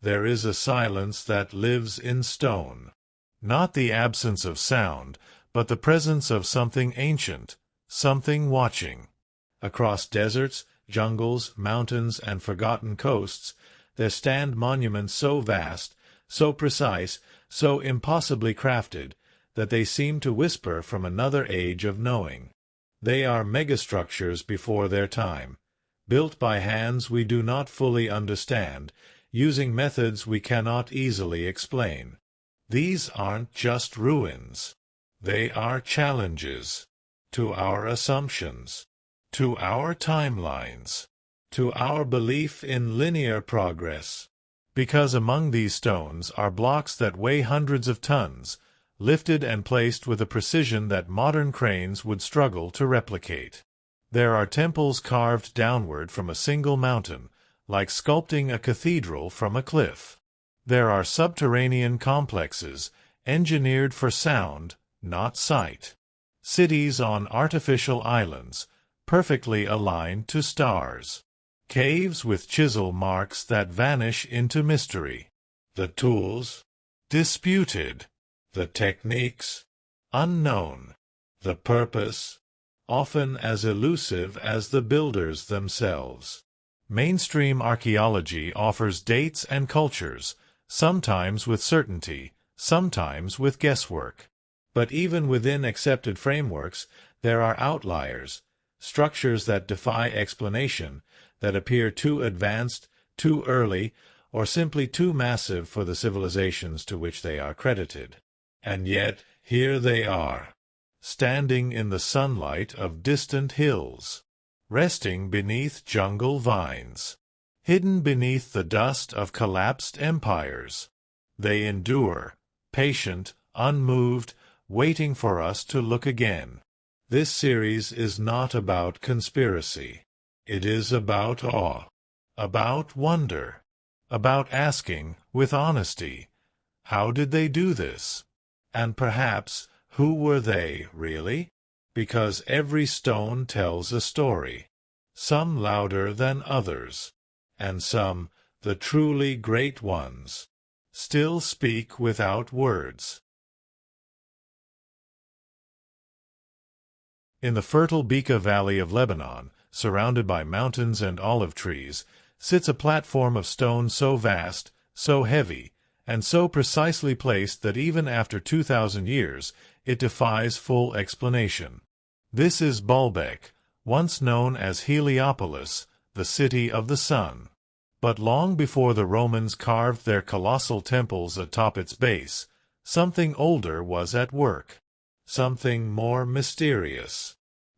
There is a silence that lives in stone. Not the absence of sound, but the presence of something ancient, something watching. Across deserts, jungles, mountains, and forgotten coasts, there stand monuments so vast, so precise, so impossibly crafted, that they seem to whisper from another age of knowing. They are megastructures before their time, built by hands we do not fully understand, using methods we cannot easily explain. These aren't just ruins. They are challenges to our assumptions, to our timelines, to our belief in linear progress. Because among these stones are blocks that weigh hundreds of tons, lifted and placed with a precision that modern cranes would struggle to replicate. There are temples carved downward from a single mountain, like sculpting a cathedral from a cliff. There are subterranean complexes, engineered for sound, not sight. Cities on artificial islands, perfectly aligned to stars. Caves with chisel marks that vanish into mystery. The tools, disputed. The techniques, unknown. The purpose, often as elusive as the builders themselves. Mainstream archaeology offers dates and cultures, sometimes with certainty, sometimes with guesswork. But even within accepted frameworks, there are outliers, structures that defy explanation, that appear too advanced, too early, or simply too massive for the civilizations to which they are credited. And yet, here they are, standing in the sunlight of distant hills, resting beneath jungle vines, hidden beneath the dust of collapsed empires. They endure, patient, unmoved, waiting for us to look again. This series is not about conspiracy. It is about awe, about wonder, about asking, with honesty, how did they do this? And perhaps, who were they, really? Because every stone tells a story, some louder than others, and some, the truly great ones, still speak without words. In the fertile Bekaa Valley of Lebanon, surrounded by mountains and olive trees, sits a platform of stone so vast, so heavy, and so precisely placed that even after 2,000 years it defies full explanation. This is Baalbek, once known as Heliopolis, the city of the sun. But long before the Romans carved their colossal temples atop its base, something older was at work, something more mysterious.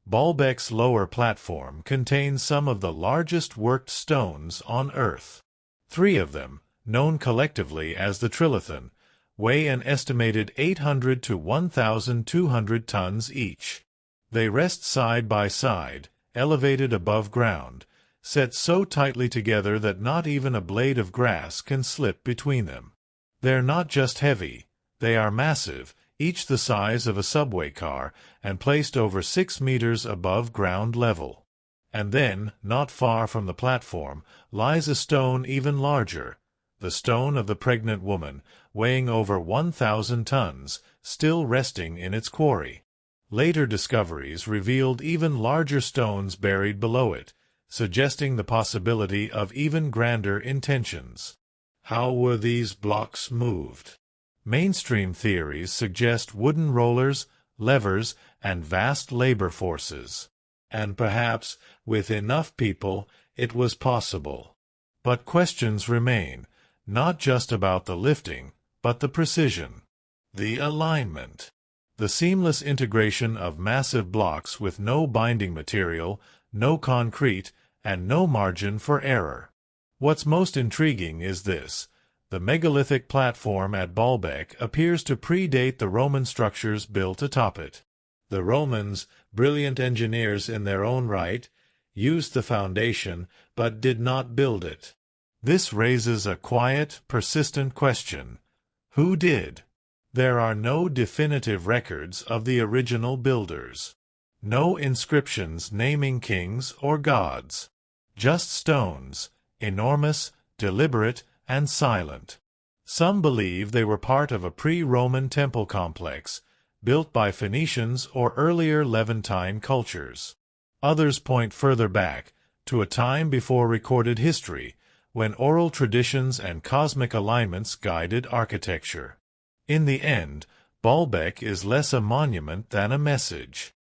Baalbek's lower platform contains some of the largest worked stones on Earth. 3 of them, known collectively as the trilithon, weigh an estimated 800 to 1,200 tons each. They rest side by side, elevated above ground, set so tightly together that not even a blade of grass can slip between them. They're not just heavy, they are massive, each the size of a subway car, and placed over 6 meters above ground level. And then, not far from the platform, lies a stone even larger, the stone of the pregnant woman, weighing over 1,000 tons, still resting in its quarry. Later discoveries revealed even larger stones buried below it, suggesting the possibility of even grander intentions. How were these blocks moved? Mainstream theories suggest wooden rollers, levers, and vast labor forces. And perhaps, with enough people, it was possible. But questions remain, not just about the lifting, but the precision, the alignment, the seamless integration of massive blocks with no binding material, no concrete, and no margin for error. What's most intriguing is this. The megalithic platform at Baalbek appears to predate the Roman structures built atop it. The Romans, brilliant engineers in their own right, used the foundation but did not build it. This raises a quiet, persistent question. Who did? There are no definitive records of the original builders. No inscriptions naming kings or gods. Just stones, enormous, deliberate, and silent. Some believe they were part of a pre-Roman temple complex, built by Phoenicians or earlier Levantine cultures. Others point further back, to a time before recorded history, when oral traditions and cosmic alignments guided architecture. In the end, Baalbek is less a monument than a message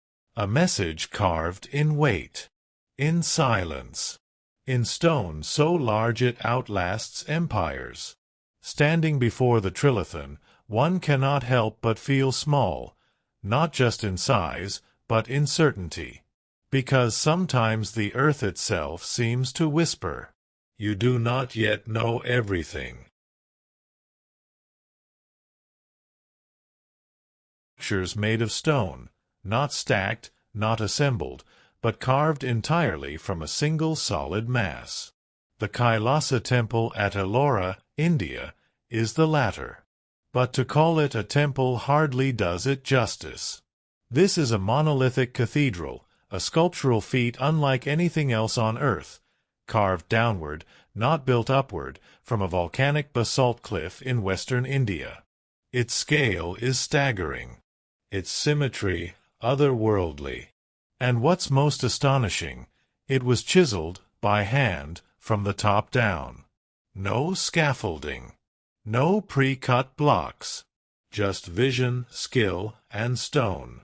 carved in weight, in silence, in stone so large it outlasts empires. Standing before the trilithon, one cannot help but feel small, not just in size, but in certainty. Because sometimes the earth itself seems to whisper, "You do not yet know everything." Structures made of stone, not stacked, not assembled, but carved entirely from a single solid mass. The Kailasa temple at Ellora, India, is the latter. But to call it a temple hardly does it justice. This is a monolithic cathedral, a sculptural feat unlike anything else on Earth, carved downward, not built upward, from a volcanic basalt cliff in western India. Its scale is staggering, its symmetry otherworldly. And what's most astonishing, it was chiseled, by hand, from the top down. No scaffolding, no pre-cut blocks, just vision, skill, and stone.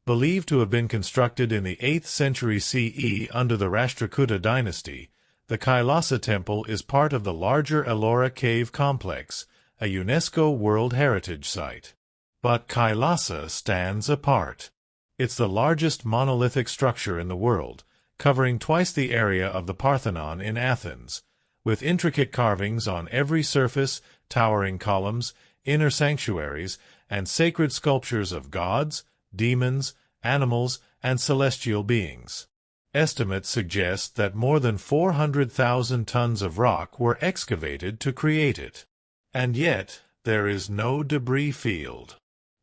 Believed to have been constructed in the 8th century CE under the Rashtrakuta dynasty, the Kailasa temple is part of the larger Ellora cave complex, a UNESCO World Heritage Site. But Kailasa stands apart. It's the largest monolithic structure in the world, covering twice the area of the Parthenon in Athens, with intricate carvings on every surface, towering columns, inner sanctuaries, and sacred sculptures of gods, demons, animals, and celestial beings. Estimates suggest that more than 400,000 tons of rock were excavated to create it. And yet, there is no debris field.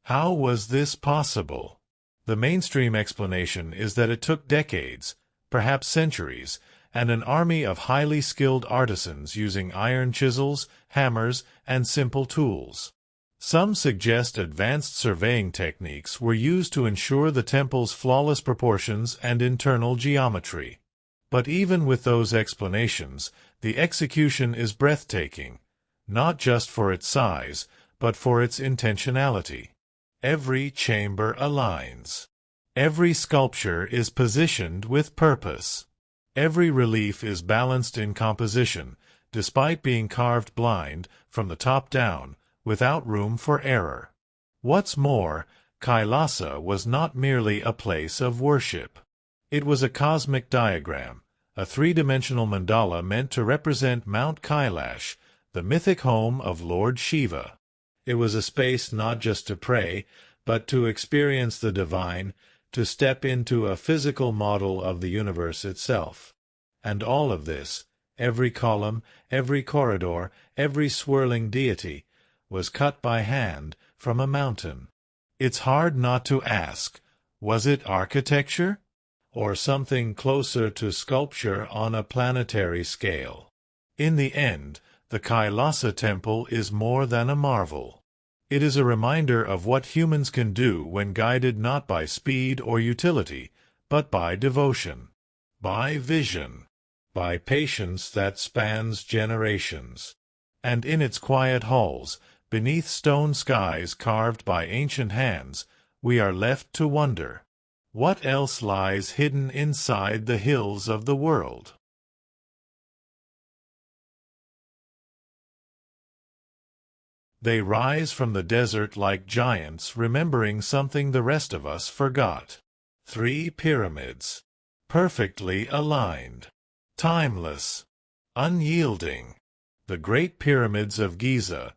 How was this possible? The mainstream explanation is that it took decades, perhaps centuries, and an army of highly skilled artisans using iron chisels, hammers, and simple tools. Some suggest advanced surveying techniques were used to ensure the temple's flawless proportions and internal geometry. But even with those explanations, the execution is breathtaking, not just for its size, but for its intentionality. Every chamber aligns. Every sculpture is positioned with purpose. Every relief is balanced in composition, despite being carved blind, from the top down, without room for error. What's more, Kailasa was not merely a place of worship. It was a cosmic diagram, a three-dimensional mandala meant to represent Mount Kailash, the mythic home of Lord Shiva. It was a space not just to pray, but to experience the divine, to step into a physical model of the universe itself. And all of this, every column, every corridor, every swirling deity, was cut by hand from a mountain. It's hard not to ask, was it architecture? Or something closer to sculpture on a planetary scale? In the end, the Kailasa temple is more than a marvel. It is a reminder of what humans can do when guided not by speed or utility, but by devotion, by vision, by patience that spans generations. And in its quiet halls, beneath stone skies carved by ancient hands, we are left to wonder, what else lies hidden inside the hills of the world? They rise from the desert like giants, remembering something the rest of us forgot. 3 pyramids, perfectly aligned, timeless, unyielding. The Great Pyramids of Giza,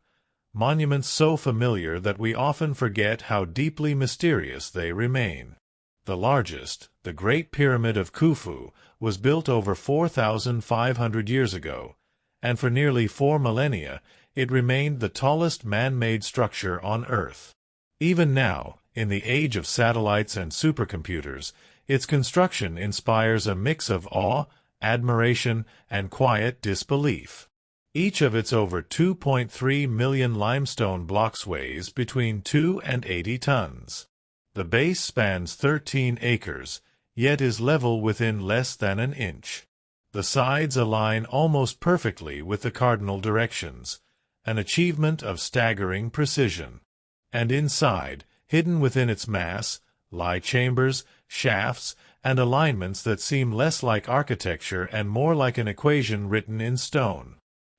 monuments so familiar that we often forget how deeply mysterious they remain. The largest, the Great Pyramid of Khufu, was built over 4,500 years ago, and for nearly 4 millennia, it remained the tallest man-made structure on Earth. Even now, in the age of satellites and supercomputers, its construction inspires a mix of awe, admiration, and quiet disbelief. Each of its over 2.3 million limestone blocks weighs between 2 and 80 tons. The base spans 13 acres, yet is level within less than an inch. The sides align almost perfectly with the cardinal directions, an achievement of staggering precision. And inside, hidden within its mass, lie chambers, shafts, and alignments that seem less like architecture and more like an equation written in stone.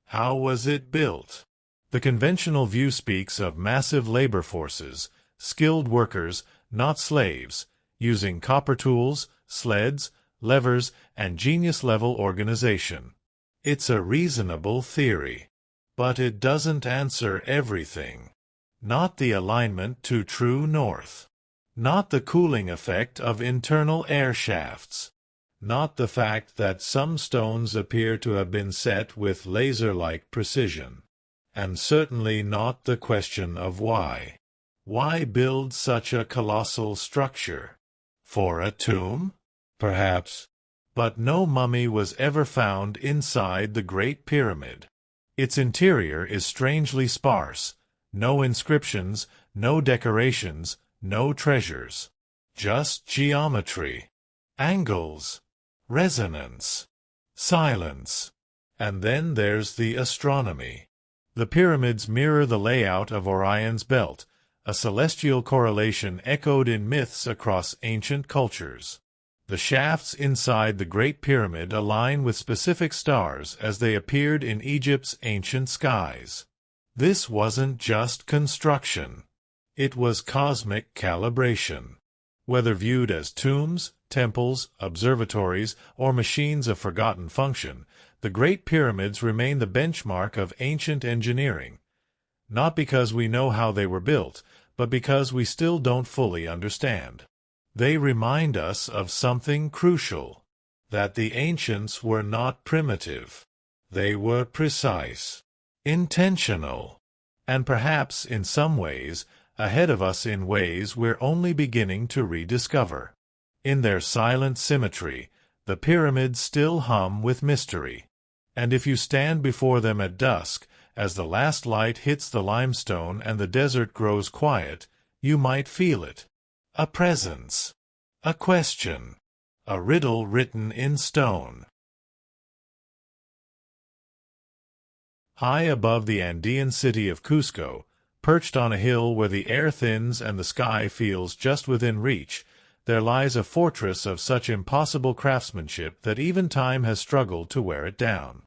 How was it built? The conventional view speaks of massive labor forces, skilled workers, not slaves, using copper tools, sleds, levers, and genius-level organization. It's a reasonable theory. But it doesn't answer everything. Not the alignment to true north. Not the cooling effect of internal air shafts. Not the fact that some stones appear to have been set with laser-like precision. And certainly not the question of why. Why build such a colossal structure? For a tomb? Perhaps. But no mummy was ever found inside the Great Pyramid. Its interior is strangely sparse. No inscriptions, no decorations, no treasures. Just geometry. Angles. Resonance. Silence. And then there's the astronomy. The pyramids mirror the layout of Orion's belt, a celestial correlation echoed in myths across ancient cultures. The shafts inside the Great Pyramid align with specific stars as they appeared in Egypt's ancient skies. This wasn't just construction. It was cosmic calibration. Whether viewed as tombs, temples, observatories, or machines of forgotten function, the Great Pyramids remain the benchmark of ancient engineering. Not because we know how they were built, but because we still don't fully understand. They remind us of something crucial, that the ancients were not primitive. They were precise, intentional, and perhaps, in some ways, ahead of us in ways we're only beginning to rediscover. In their silent symmetry, the pyramids still hum with mystery. And if you stand before them at dusk, as the last light hits the limestone and the desert grows quiet, you might feel it. A presence. A question. A riddle written in stone. High above the Andean city of Cusco, perched on a hill where the air thins and the sky feels just within reach, there lies a fortress of such impossible craftsmanship that even time has struggled to wear it down.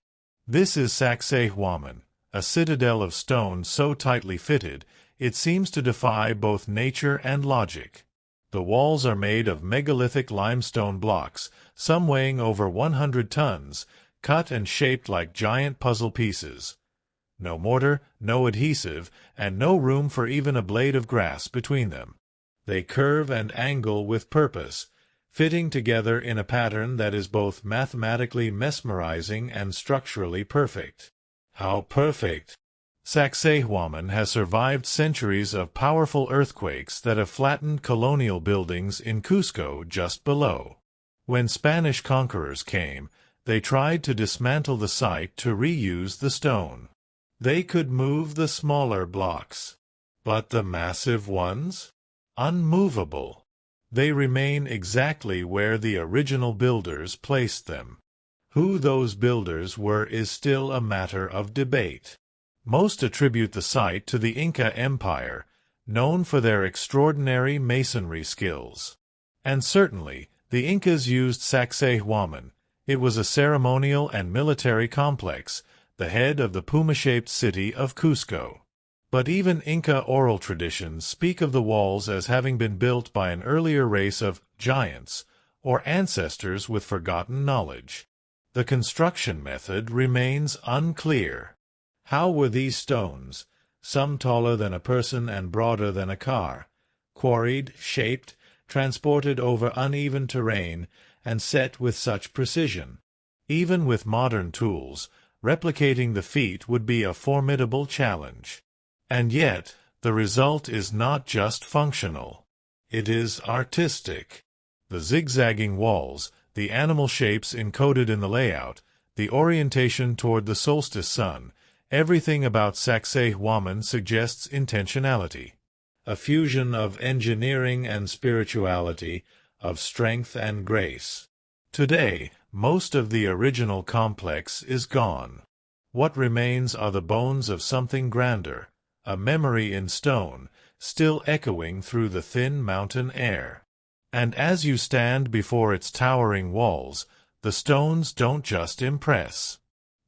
This is Sacsayhuamán, a citadel of stone so tightly fitted, it seems to defy both nature and logic. The walls are made of megalithic limestone blocks, some weighing over 100 tons, cut and shaped like giant puzzle pieces. No mortar, no adhesive, and no room for even a blade of grass between them. They curve and angle with purpose, fitting together in a pattern that is both mathematically mesmerizing and structurally perfect. How perfect! Sacsayhuamán has survived centuries of powerful earthquakes that have flattened colonial buildings in Cusco just below. When Spanish conquerors came, they tried to dismantle the site to reuse the stone. They could move the smaller blocks, but the massive ones? Unmovable. They remain exactly where the original builders placed them. Who those builders were is still a matter of debate. Most attribute the site to the Inca Empire, known for their extraordinary masonry skills. And certainly, the Incas used Sacsayhuamán. It was a ceremonial and military complex, the head of the Puma-shaped city of Cusco. But even Inca oral traditions speak of the walls as having been built by an earlier race of giants, or ancestors with forgotten knowledge. The construction method remains unclear. How were these stones, some taller than a person and broader than a car, quarried, shaped, transported over uneven terrain, and set with such precision? Even with modern tools, replicating the feat would be a formidable challenge. And yet, the result is not just functional. It is artistic. The zigzagging walls, the animal shapes encoded in the layout, the orientation toward the solstice sun. Everything about Sacsayhuamán suggests intentionality, a fusion of engineering and spirituality, of strength and grace. Today, most of the original complex is gone. What remains are the bones of something grander, a memory in stone, still echoing through the thin mountain air. And as you stand before its towering walls, the stones don't just impress.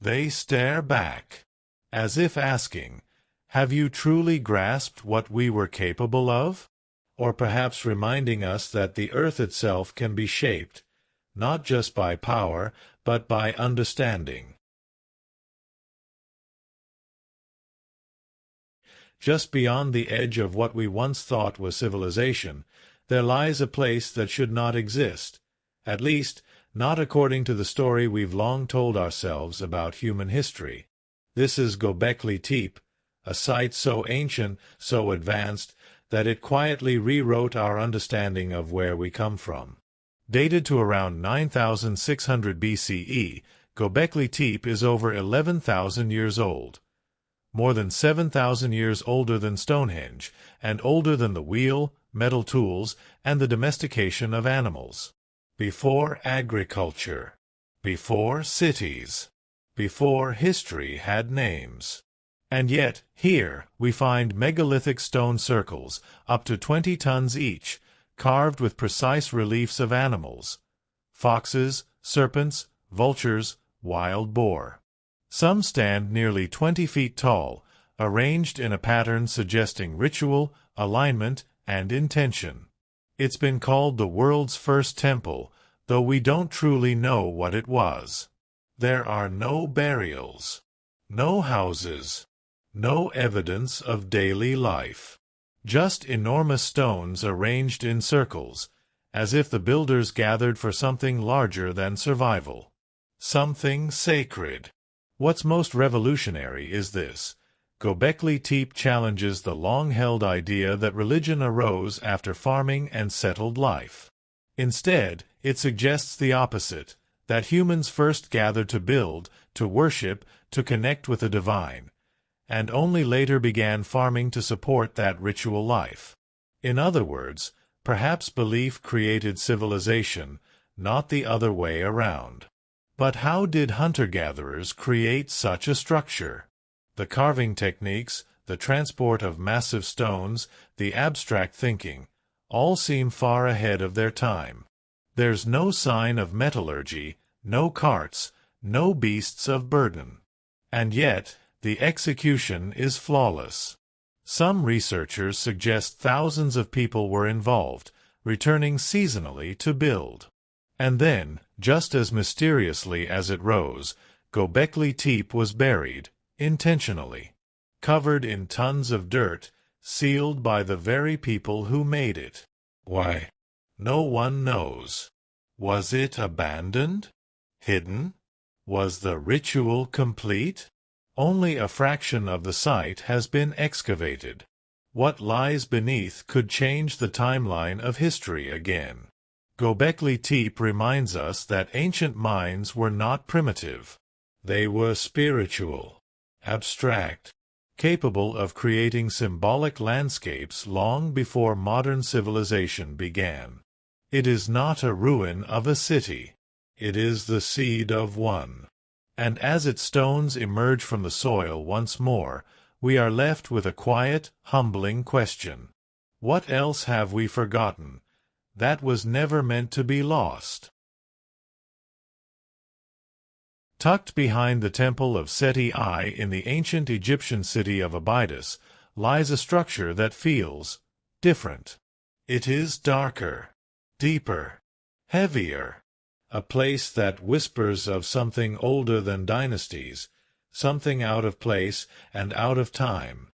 They stare back, as if asking, "Have you truly grasped what we were capable of?" Or perhaps reminding us that the earth itself can be shaped, not just by power, but by understanding. Just beyond the edge of what we once thought was civilization, there lies a place that should not exist, at least, not according to the story we've long told ourselves about human history. This is Göbekli Tepe, a site so ancient, so advanced, that it quietly rewrote our understanding of where we come from. Dated to around 9600 BCE, Göbekli Tepe is over 11,000 years old. More than 7,000 years older than Stonehenge, and older than the wheel, metal tools, and the domestication of animals. Before agriculture, before cities, before history had names. And yet, here, we find megalithic stone circles, up to 20 tons each, carved with precise reliefs of animals: foxes, serpents, vultures, wild boar. Some stand nearly 20 feet tall, arranged in a pattern suggesting ritual, alignment, and intention. It's been called the world's first temple, though we don't truly know what it was. There are no burials, no houses, no evidence of daily life. Just enormous stones arranged in circles, as if the builders gathered for something larger than survival. Something sacred. What's most revolutionary is this: Göbekli Tepe challenges the long-held idea that religion arose after farming and settled life. Instead, it suggests the opposite, that humans first gathered to build, to worship, to connect with the divine, and only later began farming to support that ritual life. In other words, perhaps belief created civilization, not the other way around. But how did hunter-gatherers create such a structure? The carving techniques, the transport of massive stones, the abstract thinking, all seem far ahead of their time. There's no sign of metallurgy, no carts, no beasts of burden. And yet, the execution is flawless. Some researchers suggest thousands of people were involved, returning seasonally to build. And then, just as mysteriously as it rose, Göbekli Tepe was buried, intentionally, covered in tons of dirt, sealed by the very people who made it. Why? No one knows. Was it abandoned? Hidden? Was the ritual complete? Only a fraction of the site has been excavated. What lies beneath could change the timeline of history again. Göbekli Tepe reminds us that ancient minds were not primitive. They were spiritual, abstract, capable of creating symbolic landscapes long before modern civilization began. It is not a ruin of a city. It is the seed of one. And as its stones emerge from the soil once more, we are left with a quiet, humbling question. What else have we forgotten that was never meant to be lost? Tucked behind the temple of Seti I in the ancient Egyptian city of Abydos lies a structure that feels different. It is darker, deeper, heavier, a place that whispers of something older than dynasties, something out of place and out of time.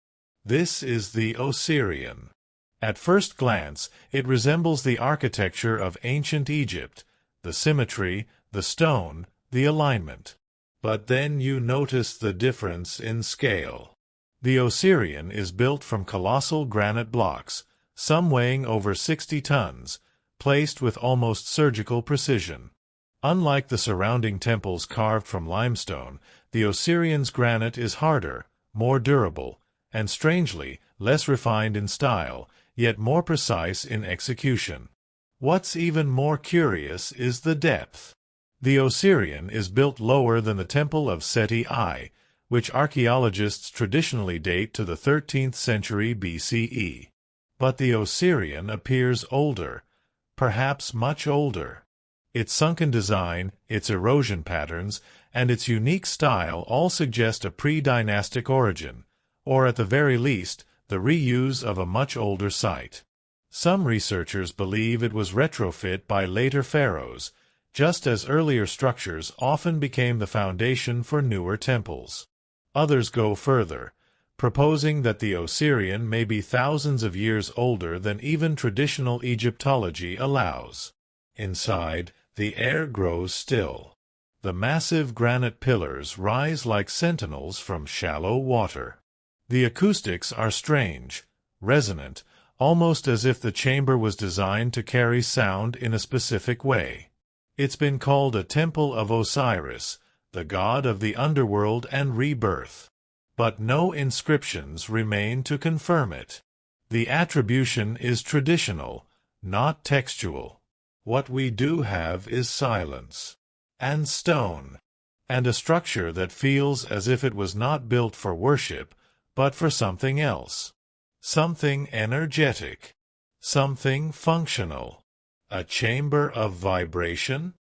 This is the Osireion. At first glance, it resembles the architecture of ancient Egypt, the symmetry, the stone, the alignment. But then you notice the difference in scale. The Osireion is built from colossal granite blocks, some weighing over 60 tons, placed with almost surgical precision. Unlike the surrounding temples carved from limestone, the Osirion's granite is harder, more durable, and strangely, less refined in style, yet more precise in execution. What's even more curious is the depth. The Osireion is built lower than the Temple of Seti I, which archaeologists traditionally date to the 13th century BCE. But the Osireion appears older, perhaps much older. Its sunken design, its erosion patterns, and its unique style all suggest a pre-dynastic origin, or at the very least, the reuse of a much older site. Some researchers believe it was retrofit by later pharaohs, just as earlier structures often became the foundation for newer temples. Others go further, proposing that the Osireion may be thousands of years older than even traditional Egyptology allows. Inside, the air grows still. The massive granite pillars rise like sentinels from shallow water. The acoustics are strange, resonant, almost as if the chamber was designed to carry sound in a specific way. It's been called a temple of Osiris, the god of the underworld and rebirth. But no inscriptions remain to confirm it. The attribution is traditional, not textual. What we do have is silence, and stone, and a structure that feels as if it was not built for worship, but for something else. Something energetic, something functional. A chamber of vibration?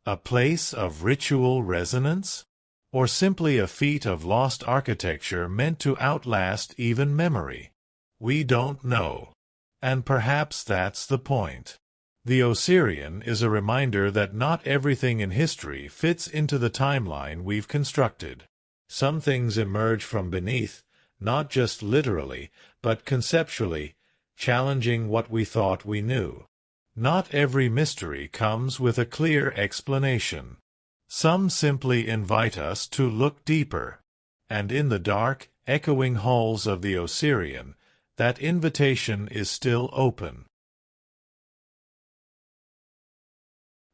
A place of ritual resonance? Or simply a feat of lost architecture meant to outlast even memory? We don't know. And perhaps that's the point. The Osireion is a reminder that not everything in history fits into the timeline we've constructed. Some things emerge from beneath, not just literally, but conceptually, challenging what we thought we knew. Not every mystery comes with a clear explanation. Some simply invite us to look deeper. And in the dark, echoing halls of the Osireion, that invitation is still open.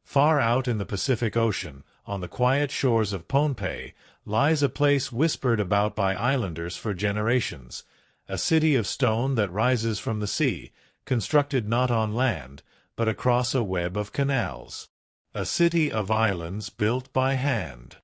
Far out in the Pacific Ocean, on the quiet shores of Pohnpei, lies a place whispered about by islanders for generations, a city of stone that rises from the sea, constructed not on land, but across a web of canals. A city of islands built by hand.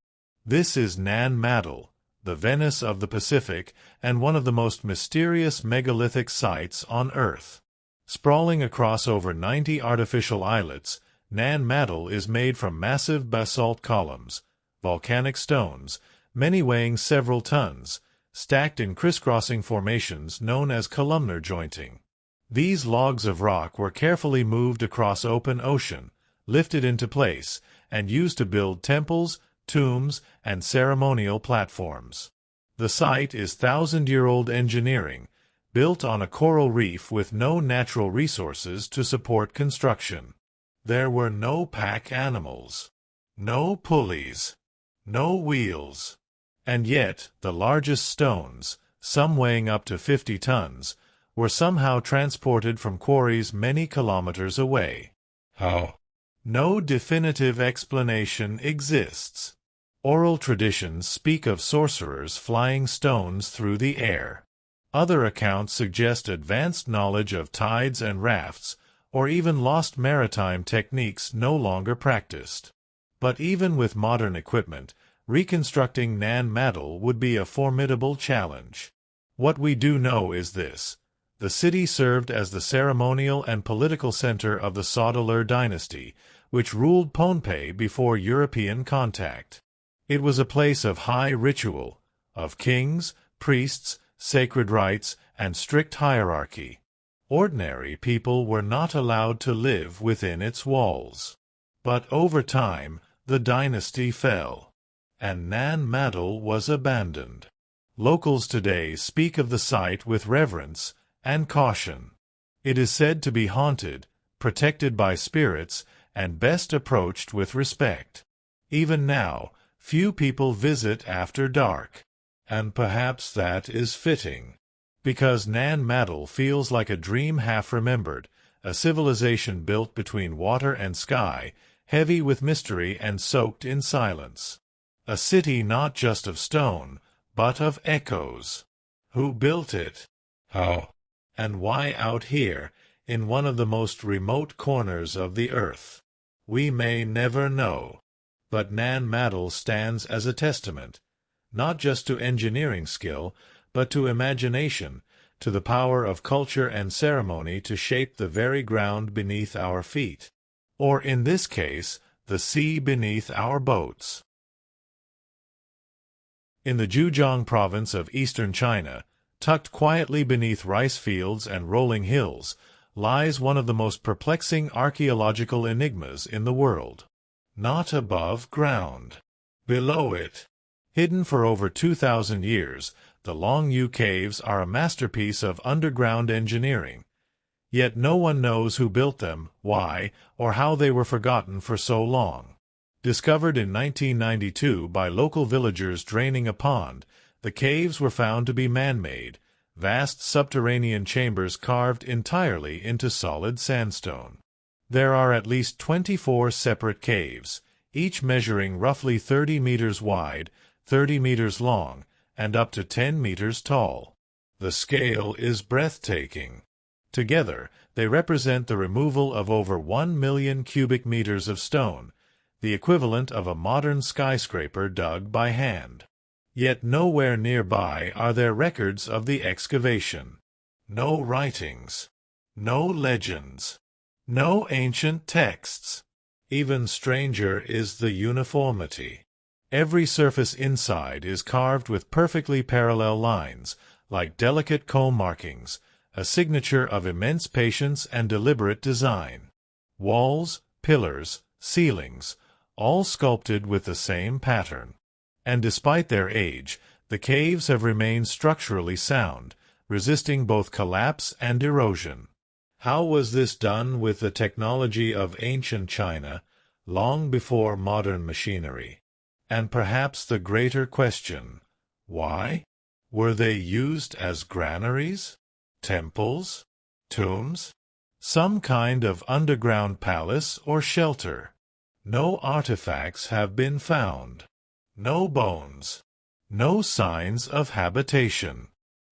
This is Nan Madol, the Venice of the Pacific, and one of the most mysterious megalithic sites on Earth. Sprawling across over 90 artificial islets, Nan Madol is made from massive basalt columns, volcanic stones, many weighing several tons, stacked in crisscrossing formations known as columnar jointing. These logs of rock were carefully moved across open ocean, lifted into place, and used to build temples, tombs, and ceremonial platforms. The site is thousand-year-old engineering, built on a coral reef with no natural resources to support construction. There were no pack animals, no pulleys, no wheels. And yet, the largest stones, some weighing up to 50 tons, were somehow transported from quarries many kilometers away. How? No definitive explanation exists. Oral traditions speak of sorcerers flying stones through the air. Other accounts suggest advanced knowledge of tides and rafts, or even lost maritime techniques no longer practiced. But even with modern equipment, reconstructing Nan Madol would be a formidable challenge. What we do know is this. The city served as the ceremonial and political center of the Sodalur dynasty, which ruled Pohnpei before European contact. It was a place of high ritual, of kings, priests, sacred rites, and strict hierarchy. Ordinary people were not allowed to live within its walls. But over time, the dynasty fell, and Nan Madol was abandoned. Locals today speak of the site with reverence and caution. It is said to be haunted, protected by spirits, and best approached with respect. Even now, few people visit after dark. And perhaps that is fitting. Because Nan Madol feels like a dream half-remembered, a civilization built between water and sky, heavy with mystery and soaked in silence. A city not just of stone, but of echoes. Who built it? How? And why out here, in one of the most remote corners of the earth? We may never know. But Nan Madol stands as a testament, not just to engineering skill, but to imagination, to the power of culture and ceremony to shape the very ground beneath our feet. Or in this case, the sea beneath our boats. In the Zhejiang province of eastern China, tucked quietly beneath rice fields and rolling hills, lies one of the most perplexing archaeological enigmas in the world. Not above ground. Below it. Hidden for over 2,000 years, the Longyou caves are a masterpiece of underground engineering. Yet no one knows who built them, why, or how they were forgotten for so long. Discovered in 1992 by local villagers draining a pond, the caves were found to be man-made, vast subterranean chambers carved entirely into solid sandstone. There are at least 24 separate caves, each measuring roughly 30 meters wide, 30 meters long, and up to 10 meters tall. The scale is breathtaking. Together, they represent the removal of over 1 million cubic meters of stone, the equivalent of a modern skyscraper dug by hand. Yet nowhere nearby are there records of the excavation. No writings. No legends. No ancient texts. Even stranger is the uniformity. Every surface inside is carved with perfectly parallel lines, like delicate comb markings, a signature of immense patience and deliberate design. Walls, pillars, ceilings, all sculpted with the same pattern. And despite their age, the caves have remained structurally sound, resisting both collapse and erosion. How was this done with the technology of ancient China, long before modern machinery? And perhaps the greater question, why? Were they used as granaries? Temples? Tombs? Some kind of underground palace or shelter? No artifacts have been found. No bones. No signs of habitation.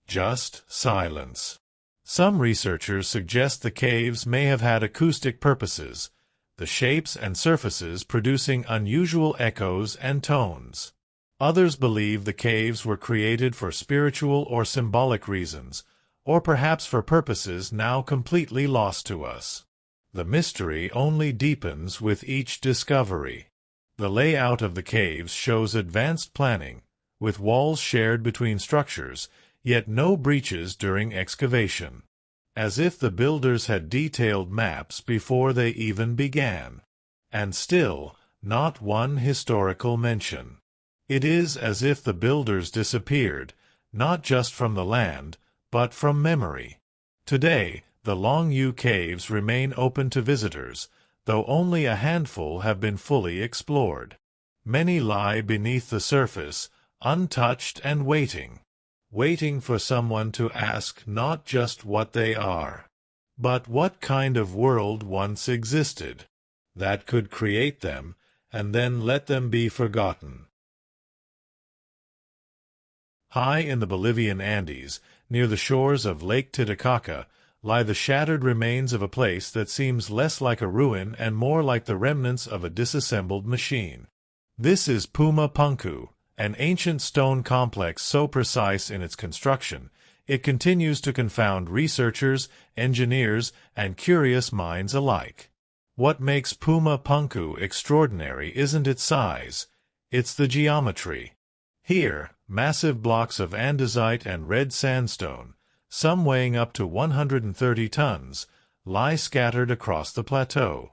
Just silence. Some researchers suggest the caves may have had acoustic purposes, the shapes and surfaces producing unusual echoes and tones. Others believe the caves were created for spiritual or symbolic reasons, or perhaps for purposes now completely lost to us. The mystery only deepens with each discovery. The layout of the caves shows advanced planning, with walls shared between structures, yet no breaches during excavation, as if the builders had detailed maps before they even began. And still, not one historical mention. It is as if the builders disappeared, not just from the land, but from memory. Today, the Longyou caves remain open to visitors, though only a handful have been fully explored. Many lie beneath the surface, untouched and waiting for someone to ask not just what they are, but what kind of world once existed, that could create them and then let them be forgotten. High in the Bolivian Andes, near the shores of Lake Titicaca, lie the shattered remains of a place that seems less like a ruin and more like the remnants of a disassembled machine. This is Puma Punku, an ancient stone complex so precise in its construction, it continues to confound researchers, engineers, and curious minds alike. What makes Puma Punku extraordinary isn't its size, it's the geometry. Here, massive blocks of andesite and red sandstone, some weighing up to 130 tons, lie scattered across the plateau.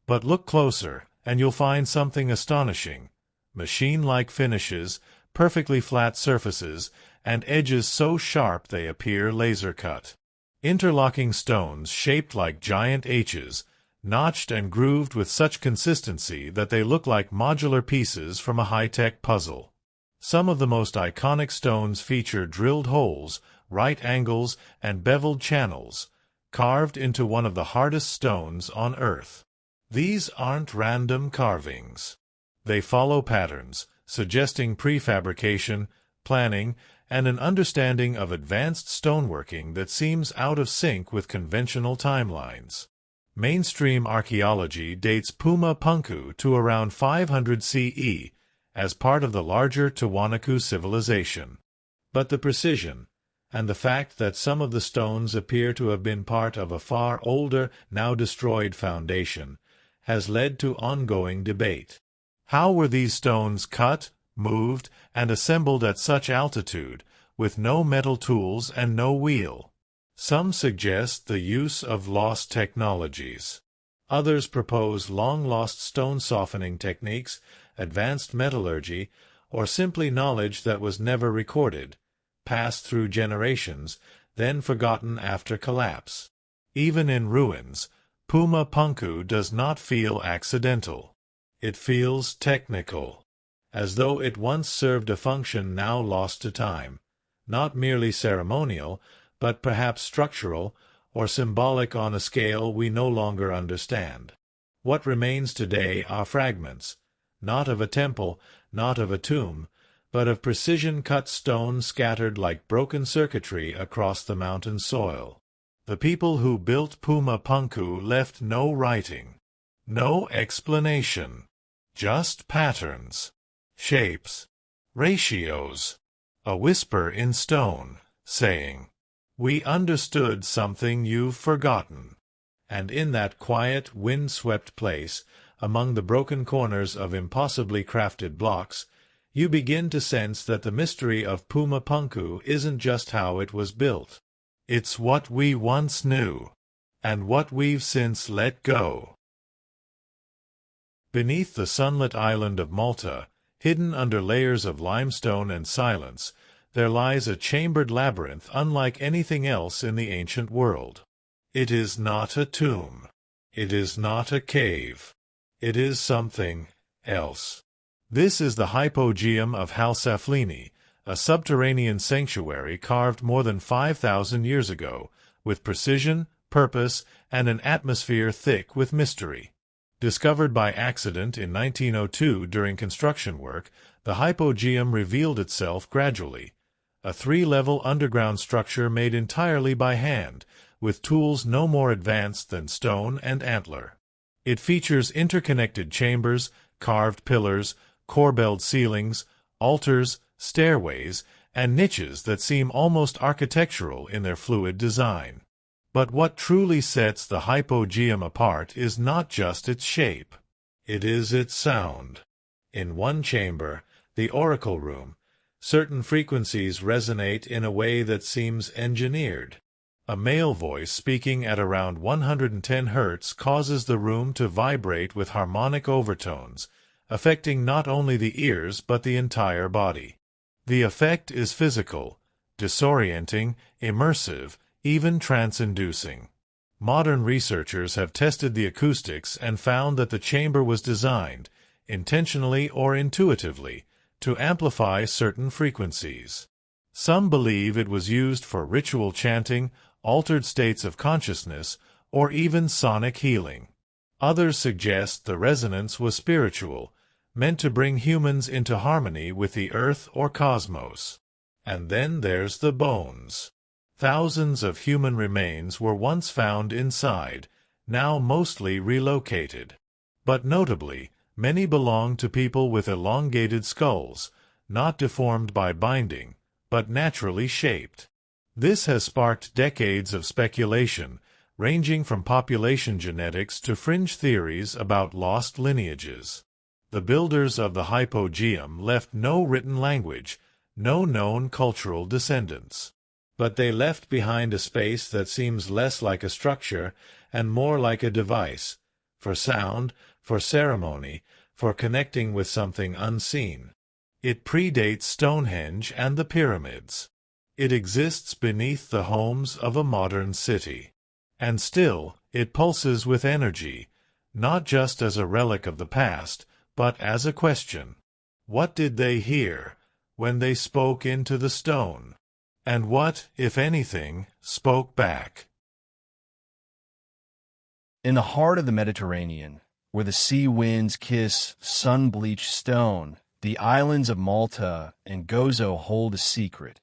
But look closer, and you'll find something astonishing. Machine-like finishes, perfectly flat surfaces, and edges so sharp they appear laser-cut. Interlocking stones shaped like giant H's, notched and grooved with such consistency that they look like modular pieces from a high-tech puzzle. Some of the most iconic stones feature drilled holes, right angles, and beveled channels, carved into one of the hardest stones on Earth. These aren't random carvings. They follow patterns, suggesting prefabrication, planning, and an understanding of advanced stoneworking that seems out of sync with conventional timelines. Mainstream archaeology dates Puma Punku to around 500 CE as part of the larger Tiwanaku civilization. But the precision, and the fact that some of the stones appear to have been part of a far older, now destroyed foundation, has led to ongoing debate. How were these stones cut, moved, and assembled at such altitude, with no metal tools and no wheel? Some suggest the use of lost technologies. Others propose long-lost stone softening techniques, advanced metallurgy, or simply knowledge that was never recorded, passed through generations, then forgotten after collapse. Even in ruins, Puma Punku does not feel accidental. It feels technical, as though it once served a function now lost to time, not merely ceremonial, but perhaps structural or symbolic on a scale we no longer understand. What remains today are fragments, not of a temple, not of a tomb, but of precision-cut stone scattered like broken circuitry across the mountain soil. The people who built Puma Punku left no writing, no explanation, just patterns, shapes, ratios, a whisper in stone, saying, "We understood something you've forgotten." And in that quiet, wind-swept place, among the broken corners of impossibly crafted blocks, you begin to sense that the mystery of Puma Punku isn't just how it was built. It's what we once knew, and what we've since let go. Beneath the sunlit island of Malta, hidden under layers of limestone and silence, there lies a chambered labyrinth unlike anything else in the ancient world. It is not a tomb. It is not a cave. It is something else. This is the Hypogeum of Hal Saflieni, a subterranean sanctuary carved more than 5,000 years ago, with precision, purpose, and an atmosphere thick with mystery. Discovered by accident in 1902 during construction work, the Hypogeum revealed itself gradually, a 3-level underground structure made entirely by hand, with tools no more advanced than stone and antler. It features interconnected chambers, carved pillars, corbelled ceilings, altars, stairways, and niches that seem almost architectural in their fluid design. But what truly sets the Hypogeum apart is not just its shape. It is its sound. In one chamber, the oracle room, certain frequencies resonate in a way that seems engineered. A male voice speaking at around 110 Hz causes the room to vibrate with harmonic overtones, affecting not only the ears but the entire body. The effect is physical, disorienting, immersive, even trance-inducing. Modern researchers have tested the acoustics and found that the chamber was designed, intentionally or intuitively, to amplify certain frequencies. Some believe it was used for ritual chanting, altered states of consciousness, or even sonic healing. Others suggest the resonance was spiritual, meant to bring humans into harmony with the earth or cosmos. And then there's the bones. Thousands of human remains were once found inside, now mostly relocated. But notably, many belong to people with elongated skulls, not deformed by binding, but naturally shaped. This has sparked decades of speculation, ranging from population genetics to fringe theories about lost lineages. The builders of the Hypogeum left no written language, no known cultural descendants. But they left behind a space that seems less like a structure and more like a device, for sound, for ceremony, for connecting with something unseen. It predates Stonehenge and the pyramids. It exists beneath the homes of a modern city. And still, it pulses with energy, not just as a relic of the past, but as a question. What did they hear when they spoke into the stone? And what, if anything, spoke back? In the heart of the Mediterranean, where the sea winds kiss sun-bleached stone, the islands of Malta and Gozo hold a secret.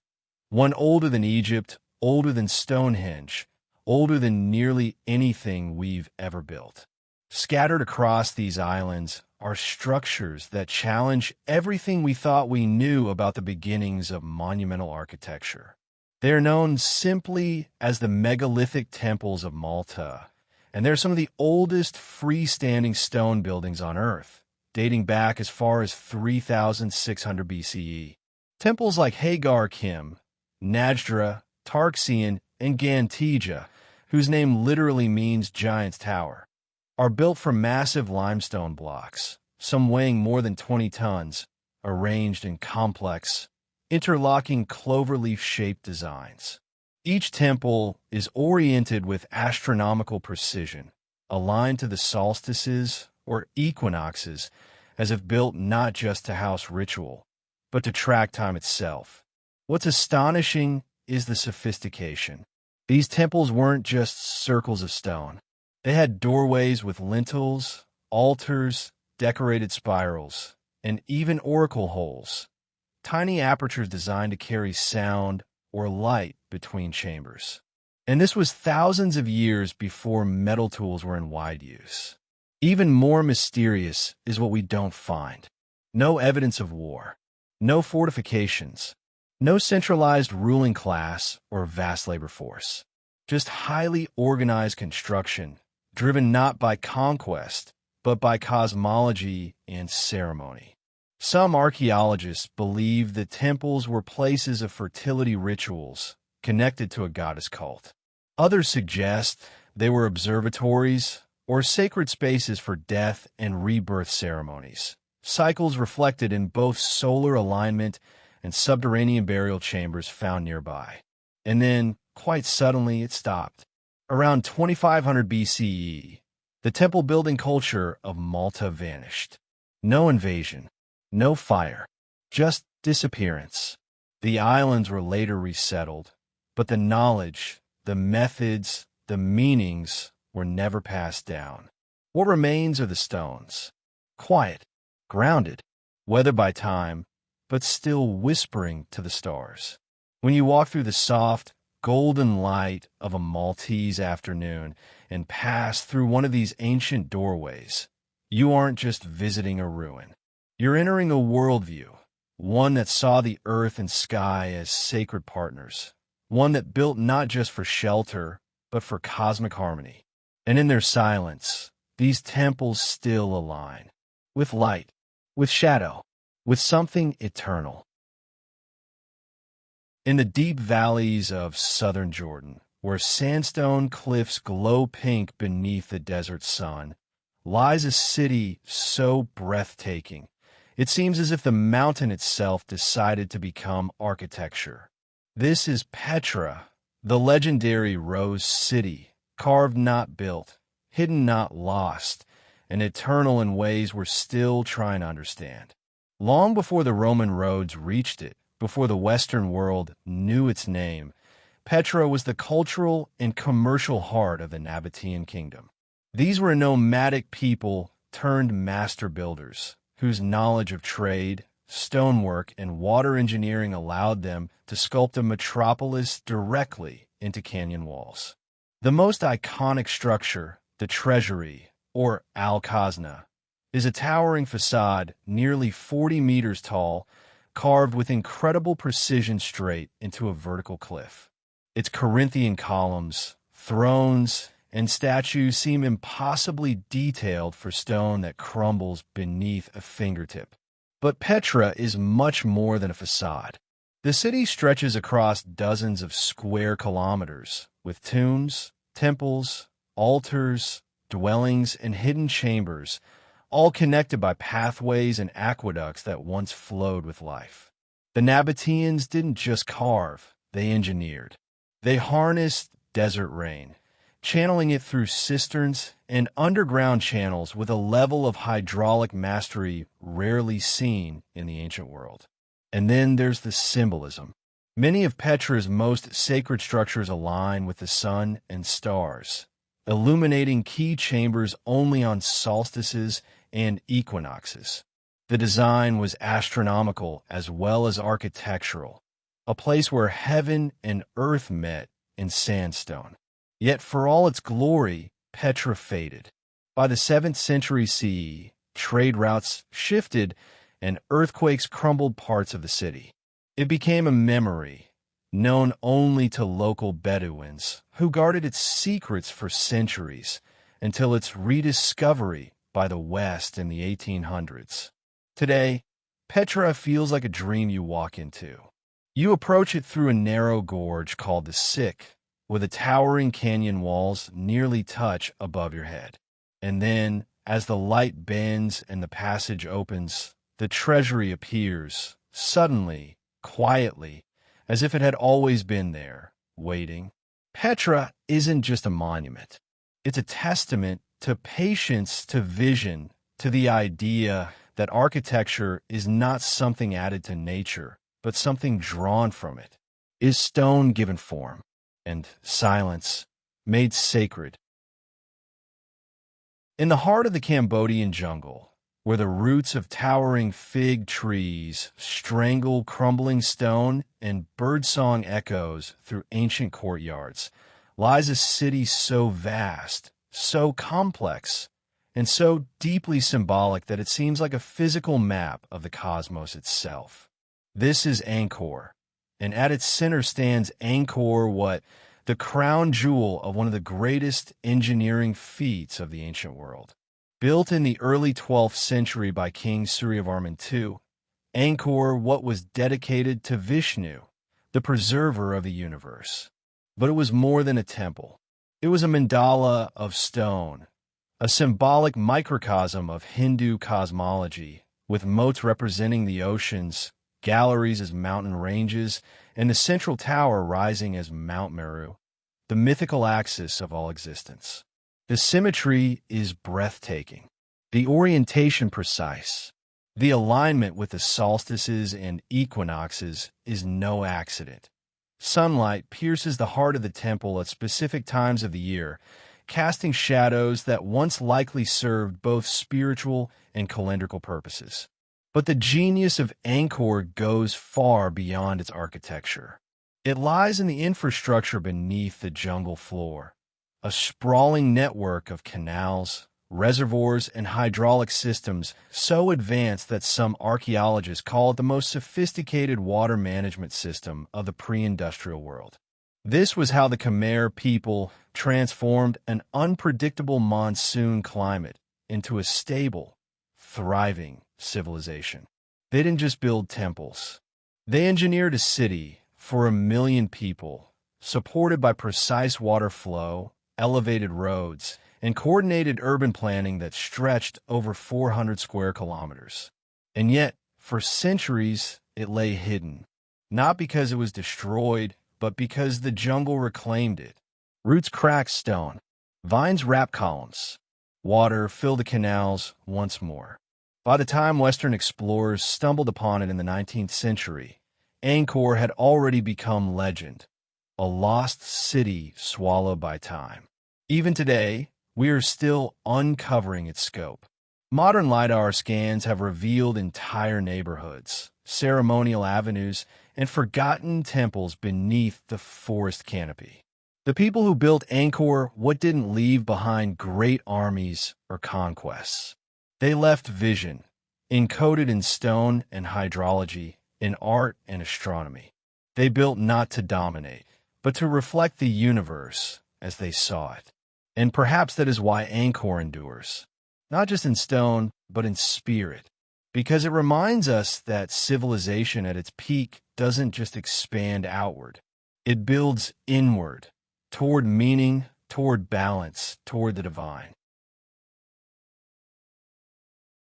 One older than Egypt, older than Stonehenge, older than nearly anything we've ever built. Scattered across these islands are structures that challenge everything we thought we knew about the beginnings of monumental architecture. They are known simply as the megalithic temples of Malta, and they're some of the oldest freestanding stone buildings on Earth, dating back as far as 3600 BCE. Temples like Hagar Kim, Najdra, Tarxian, and Gantija, whose name literally means giant's tower, are built from massive limestone blocks, some weighing more than 20 tons, arranged in complex, interlocking cloverleaf-shaped designs. Each temple is oriented with astronomical precision, aligned to the solstices or equinoxes, as if built not just to house ritual, but to track time itself. What's astonishing is the sophistication. These temples weren't just circles of stone. They had doorways with lintels, altars, decorated spirals, and even oracle holes, tiny apertures designed to carry sound or light between chambers. And this was thousands of years before metal tools were in wide use. Even more mysterious is what we don't find. No evidence of war, no fortifications, no centralized ruling class or vast labor force. Just highly organized construction, driven not by conquest, but by cosmology and ceremony. Some archaeologists believe the temples were places of fertility rituals connected to a goddess cult. Others suggest they were observatories or sacred spaces for death and rebirth ceremonies, cycles reflected in both solar alignment and subterranean burial chambers found nearby. And then, quite suddenly, it stopped. Around 2500 BCE, the temple-building culture of Malta vanished. No invasion, no fire, just disappearance. The islands were later resettled, but the knowledge, the methods, the meanings were never passed down. What remains are the stones, quiet, grounded, weathered by time, but still whispering to the stars. When you walk through the soft, golden light of a Maltese afternoon and pass through one of these ancient doorways, you aren't just visiting a ruin. You're entering a worldview, one that saw the earth and sky as sacred partners, one that built not just for shelter, but for cosmic harmony. And in their silence, these temples still align, with light, with shadow, with something eternal. In the deep valleys of southern Jordan, where sandstone cliffs glow pink beneath the desert sun, lies a city so breathtaking, it seems as if the mountain itself decided to become architecture. This is Petra, the legendary Rose City, carved not built, hidden not lost, and eternal in ways we're still trying to understand. Long before the Roman roads reached it, before the Western world knew its name, Petra was the cultural and commercial heart of the Nabatean kingdom. These were nomadic people turned master builders, whose knowledge of trade, stonework, and water engineering allowed them to sculpt a metropolis directly into canyon walls. The most iconic structure, the treasury, or Al-Khazna, is a towering facade nearly 40 meters tall, carved with incredible precision straight into a vertical cliff. Its Corinthian columns, thrones, and statues seem impossibly detailed for stone that crumbles beneath a fingertip. But Petra is much more than a facade. The city stretches across dozens of square kilometers, with tombs, temples, altars, dwellings, and hidden chambers, all connected by pathways and aqueducts that once flowed with life. The Nabateans didn't just carve, they engineered. They harnessed desert rain, channeling it through cisterns and underground channels with a level of hydraulic mastery rarely seen in the ancient world. And then there's the symbolism. Many of Petra's most sacred structures align with the sun and stars, illuminating key chambers only on solstices and equinoxes. The design was astronomical as well as architectural, a place where heaven and earth met in sandstone. Yet for all its glory, Petra faded. By the 7th century CE, trade routes shifted and earthquakes crumbled parts of the city. It became a memory, known only to local Bedouins, who guarded its secrets for centuries until its rediscovery by the West in the 1800s. Today, Petra feels like a dream you walk into. You approach it through a narrow gorge called the Sick, with the towering canyon walls nearly touch above your head. And then, as the light bends and the passage opens, the treasury appears, suddenly, quietly, as if it had always been there, waiting. Petra isn't just a monument. It's a testament to patience, to vision, to the idea that architecture is not something added to nature, but something drawn from it. Is stone given form, and silence made sacred. In the heart of the Cambodian jungle, where the roots of towering fig trees strangle crumbling stone and birdsong echoes through ancient courtyards, lies a city so vast, so complex, and so deeply symbolic that it seems like a physical map of the cosmos itself. This is Angkor, and at its center stands Angkor Wat, the crown jewel of one of the greatest engineering feats of the ancient world. Built in the early 12th century by King Sacsayhuamán II, Angkor Wat was dedicated to Vishnu, the preserver of the universe. But it was more than a temple. It was a mandala of stone, a symbolic microcosm of Hindu cosmology, with moats representing the oceans, galleries as mountain ranges, and the central tower rising as Mount Meru, the mythical axis of all existence. The symmetry is breathtaking, the orientation precise. The alignment with the solstices and equinoxes is no accident. Sunlight pierces the heart of the temple at specific times of the year, casting shadows that once likely served both spiritual and calendrical purposes. But the genius of Angkor goes far beyond its architecture. It lies in the infrastructure beneath the jungle floor, a sprawling network of canals, reservoirs, and hydraulic systems so advanced that some archaeologists call it the most sophisticated water management system of the pre-industrial world. This was how the Khmer people transformed an unpredictable monsoon climate into a stable, thriving civilization. They didn't just build temples. They engineered a city for 1 million people, supported by precise water flow, elevated roads, and coordinated urban planning that stretched over 400 square kilometers. And yet, for centuries, it lay hidden, not because it was destroyed, but because the jungle reclaimed it. Roots cracked stone, vines wrapped columns, water filled the canals once more. By the time Western explorers stumbled upon it in the 19th century, Angkor had already become legend, a lost city swallowed by time. Even today, we are still uncovering its scope. Modern LiDAR scans have revealed entire neighborhoods, ceremonial avenues, and forgotten temples beneath the forest canopy. The people who built Angkor Wat didn't leave behind great armies or conquests. They left vision, encoded in stone and hydrology, in art and astronomy. They built not to dominate, but to reflect the universe as they saw it. And perhaps that is why Angkor endures, not just in stone, but in spirit, because it reminds us that civilization at its peak doesn't just expand outward. It builds inward, toward meaning, toward balance, toward the divine.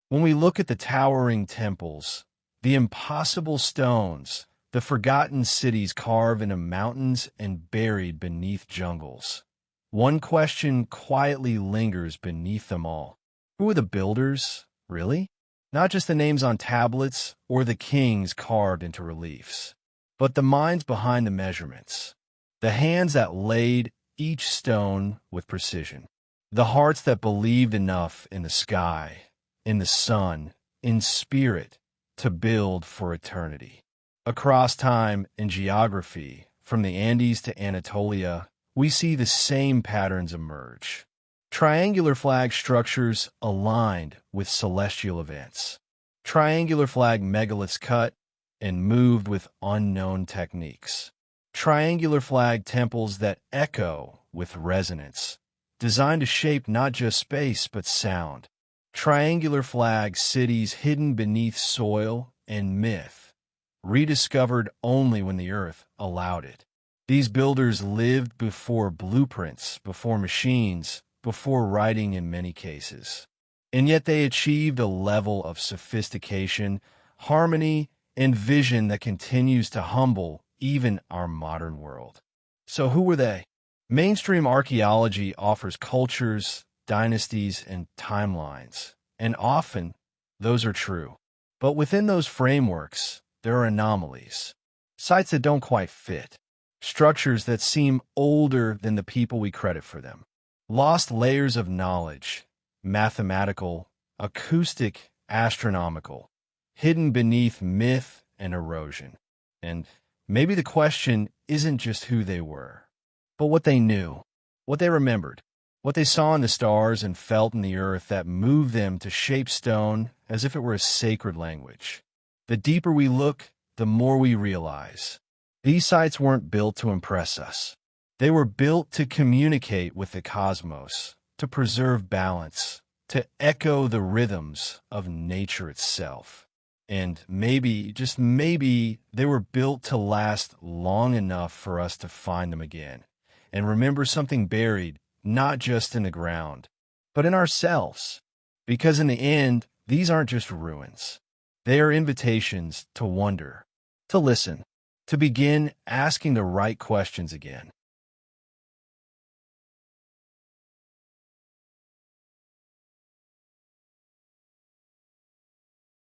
When we look at the towering temples, the impossible stones, the forgotten cities carved into mountains and buried beneath jungles, one question quietly lingers beneath them all. Who were the builders, really? Not just the names on tablets or the kings carved into reliefs, but the minds behind the measurements, the hands that laid each stone with precision. The hearts that believed enough in the sky, in the sun, in spirit, to build for eternity. Across time and geography, from the Andes to Anatolia, we see the same patterns emerge. Triangular flag structures aligned with celestial events. Triangular flag megaliths cut and moved with unknown techniques. Triangular flag temples that echo with resonance, designed to shape not just space but sound. Triangular flag cities hidden beneath soil and myth, rediscovered only when the earth allowed it. These builders lived before blueprints, before machines, before writing in many cases. And yet they achieved a level of sophistication, harmony, and vision that continues to humble even our modern world. So who were they? Mainstream archaeology offers cultures, dynasties, and timelines, and often those are true. But within those frameworks, there are anomalies, sites that don't quite fit, structures that seem older than the people we credit for them, lost layers of knowledge, mathematical, acoustic, astronomical, hidden beneath myth and erosion. And maybe the question isn't just who they were, but what they knew, what they remembered, what they saw in the stars and felt in the earth that moved them to shape stone as if it were a sacred language. The deeper we look, the more we realize. These sites weren't built to impress us. They were built to communicate with the cosmos, to preserve balance, to echo the rhythms of nature itself. And maybe, just maybe, they were built to last long enough for us to find them again and remember something buried, not just in the ground, but in ourselves. Because in the end, these aren't just ruins. They are invitations to wonder, to listen, to begin asking the right questions again.